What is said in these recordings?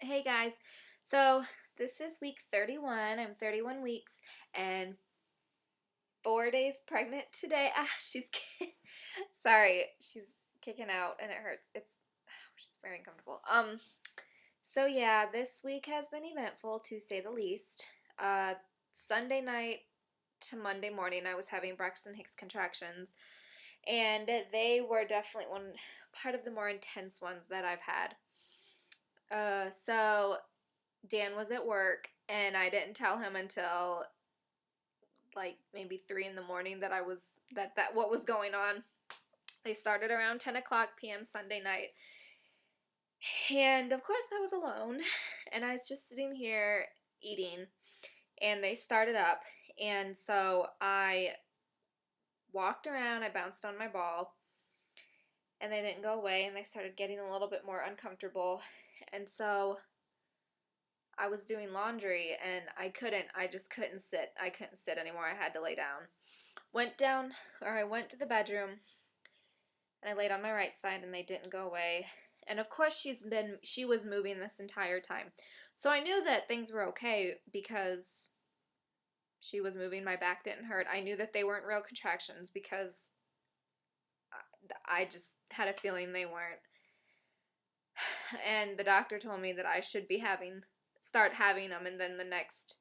Hey guys, so this is week 31. I'm 31 weeks and 4 days pregnant today. Sorry, she's kicking out and it hurts. She's very uncomfortable. So yeah, this week has been eventful to say the least. Uh, Sunday night to Monday morning, I was having Braxton Hicks contractions, and they were definitely one part of the more intense ones that I've had. So Dan was at work, and I didn't tell him until like maybe 3 in the morning that that what was going on. They started around 10 o'clock p.m. Sunday night, and of course I was alone, and I was just sitting here eating, and they started up, and so I walked around. I bounced on my ball, and they didn't go away, and they started getting a little bit more uncomfortable, and so I was doing laundry and I just couldn't sit. I couldn't sit anymore. I had to lay down. I went to the bedroom and I laid on my right side and they didn't go away. And of course she was moving this entire time. So I knew that things were okay because she was moving, my back didn't hurt. I knew that they weren't real contractions because I just had a feeling they weren't. And the doctor told me that I should start having them, and then the next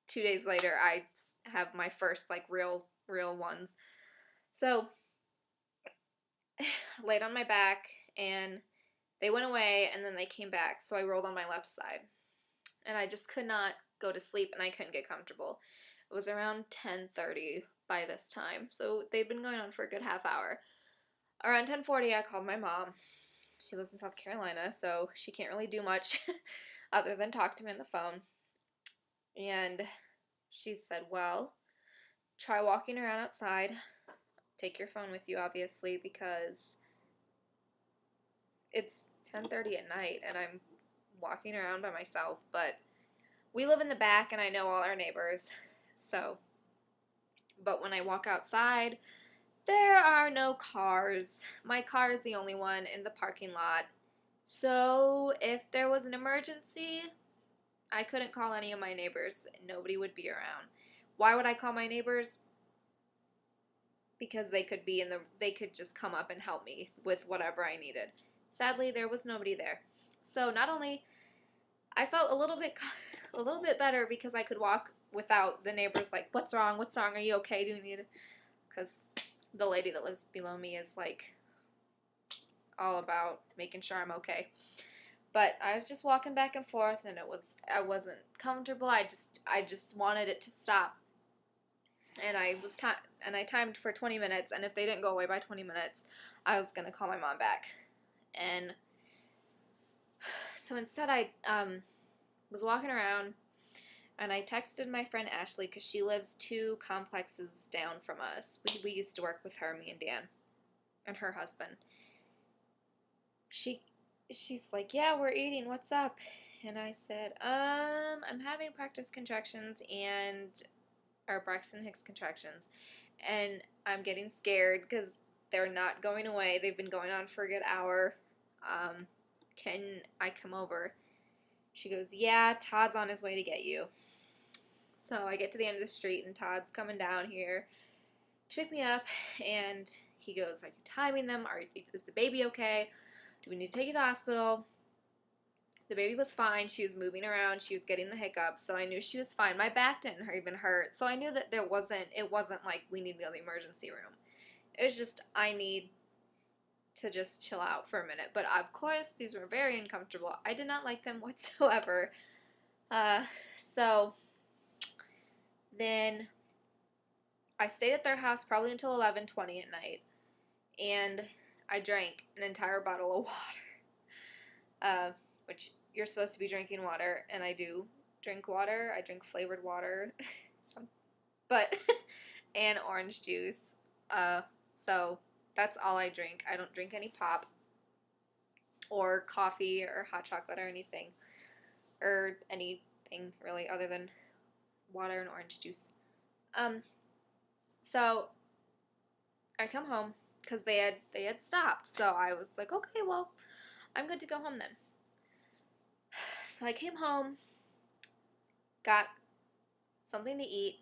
2 days later I have my first like real ones. So laid on my back and they went away and then they came back, so I rolled on my left side and I just could not go to sleep and I couldn't get comfortable. It was around 10:30 by this time, so they've been going on for a good half hour. Around 10:40 I called my mom. She lives in South Carolina, so she can't really do much other than talk to me on the phone. And she said, well, try walking around outside. Take your phone with you, obviously, because it's 10:30 at night and I'm walking around by myself. But we live in the back and I know all our neighbors. So, but when I walk outside, there are no cars. My car is the only one in the parking lot. So if there was an emergency, I couldn't call any of my neighbors. Nobody would be around. Why would I call my neighbors? Because they could just come up and help me with whatever I needed. Sadly, there was nobody there. So not only I felt a little bit better because I could walk without the neighbors like, what's wrong? What's wrong? Are you okay? Do you need it? Because the lady that lives below me is like all about making sure I'm okay. But I was just walking back and forth and I wasn't comfortable. I just wanted it to stop. And I timed for 20 minutes, and if they didn't go away by 20 minutes, I was going to call my mom back. And so instead I was walking around and I texted my friend Ashley because she lives 2 complexes down from us. We used to work with her, me and Dan, and her husband. She's like, yeah, we're eating. What's up? And I said, I'm having practice contractions or Braxton Hicks contractions, and I'm getting scared because they're not going away. They've been going on for a good hour. Can I come over? She goes, yeah, Todd's on his way to get you. So I get to the end of the street and Todd's coming down here to pick me up, and he goes, are you timing them? Is the baby okay? Do we need to take you to the hospital? The baby was fine. She was moving around. She was getting the hiccups, so I knew she was fine. My back didn't even hurt, so I knew that it wasn't like we need to go to the emergency room. It was just I need to just chill out for a minute. But of course, these were very uncomfortable. I did not like them whatsoever. So then I stayed at their house probably until 11:20 at night, and I drank an entire bottle of water, which you're supposed to be drinking water, and I do drink water. I drink flavored water, but and orange juice. So that's all I drink. I don't drink any pop or coffee or hot chocolate or anything really other than water and orange juice. So I come home because they had stopped. So I was like, okay, well, I'm good to go home then. So I came home, got something to eat,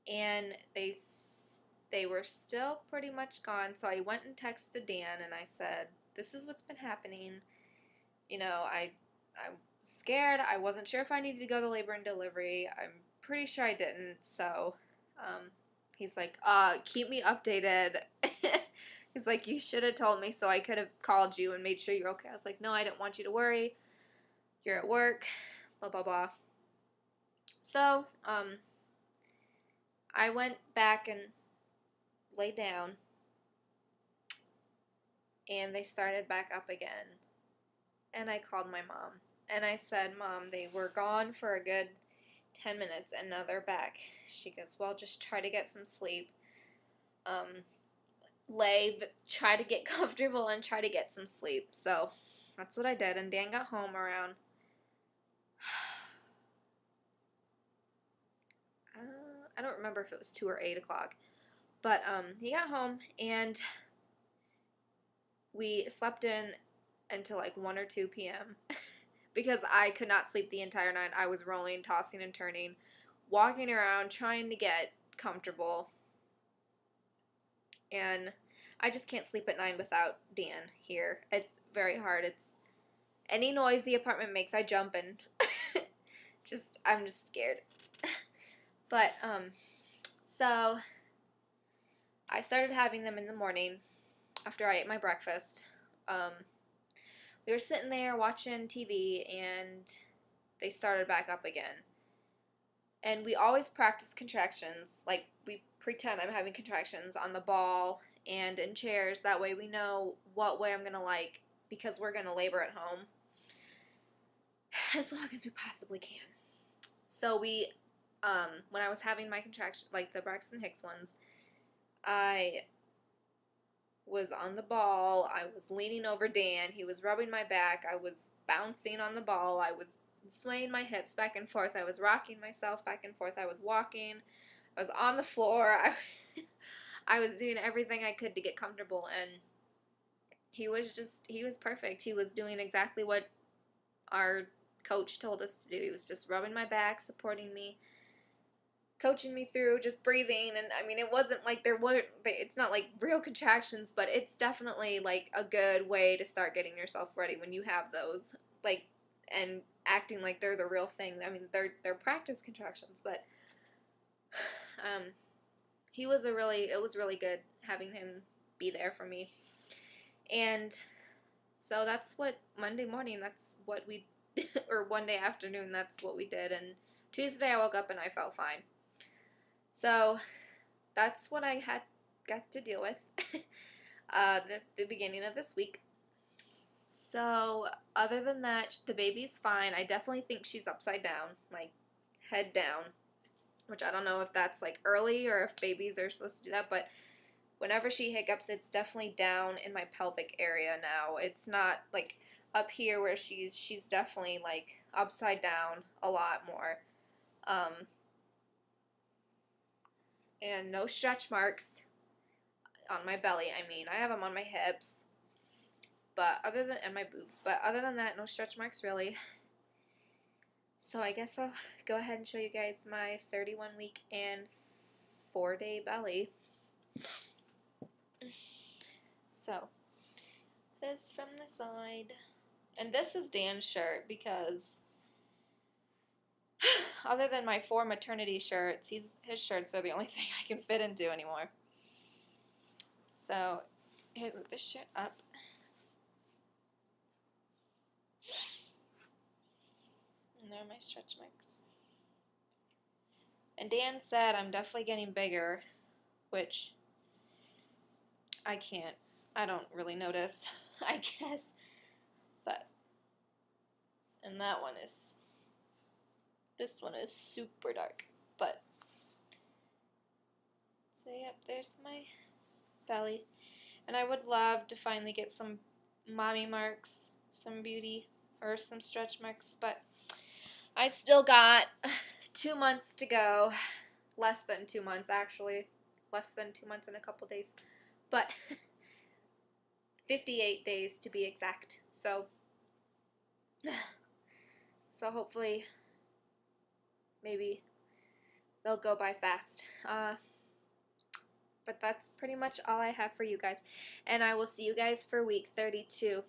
and they were still pretty much gone. So I went and texted Dan and I said, "This is what's been happening. You know, I'm scared. I wasn't sure if I needed to go to labor and delivery. I'm pretty sure I didn't." So he's like, keep me updated." He's like, "You should have told me so I could have called you and made sure you're okay." I was like, "No, I didn't want you to worry. You're at work, blah, blah, blah." So, I went back and laid down, and they started back up again. And I called my mom, and I said, "Mom, they were gone for a good 10 minutes, and now they're back." She goes, "Well, just try to get some sleep. Try to get comfortable and try to get some sleep." So that's what I did, and Dan got home around I don't remember if it was 2 or 8 o'clock, but he got home, and we slept in until like 1 or 2 p.m. because I could not sleep the entire night. I was rolling, tossing and turning, walking around, trying to get comfortable, and I just can't sleep at night without Dan here. It's very hard. It's any noise the apartment makes, I jump and I'm just scared. But so I started having them in the morning after I ate my breakfast. We were sitting there watching TV, and they started back up again. And we always practice contractions. Like, we pretend I'm having contractions on the ball and in chairs. That way we know what way I'm going to like, because we're going to labor at home as long as we possibly can. So we, when I was having my contractions, like the Braxton Hicks ones, I was on the ball. I was leaning over Dan. He was rubbing my back. I was bouncing on the ball. I was swaying my hips back and forth. I was rocking myself back and forth. I was walking. I was on the floor. I was doing everything I could to get comfortable, and he was perfect. He was doing exactly what our coach told us to do. He was just rubbing my back, supporting me, coaching me through, just breathing. And I mean, it wasn't like it's not like real contractions, but it's definitely like a good way to start getting yourself ready when you have those, like, and acting like they're the real thing. I mean, they're practice contractions, but it was really good having him be there for me. And so that's what Monday morning, that's what we or Monday afternoon, that's what we did. And Tuesday I woke up and I felt fine. So that's what I got to deal with the beginning of this week. So other than that, the baby's fine. I definitely think she's upside down, like head down, which I don't know if that's like early or if babies are supposed to do that, but whenever she hiccups, it's definitely down in my pelvic area now. It's not like up here where she's definitely like upside down a lot more. And no stretch marks on my belly. I mean, I have them on my hips, and my boobs, but other than that, no stretch marks really. So I guess I'll go ahead and show you guys my 31 week and 4-day belly. So this from the side, and this is Dan's shirt, because other than my 4 maternity shirts, his shirts are the only thing I can fit into anymore. So here, look this shirt up. And there are my stretch marks. And Dan said I'm definitely getting bigger, which I don't really notice, I guess. But, and this one is super dark. But, so yep, there's my belly. And I would love to finally get some mommy marks, some beauty, or some stretch marks, but I still got 2 months to go. Less than 2 months, actually. Less than 2 months and a couple days. But 58 days to be exact. So So hopefully, maybe they'll go by fast. But that's pretty much all I have for you guys. And I will see you guys for week 32.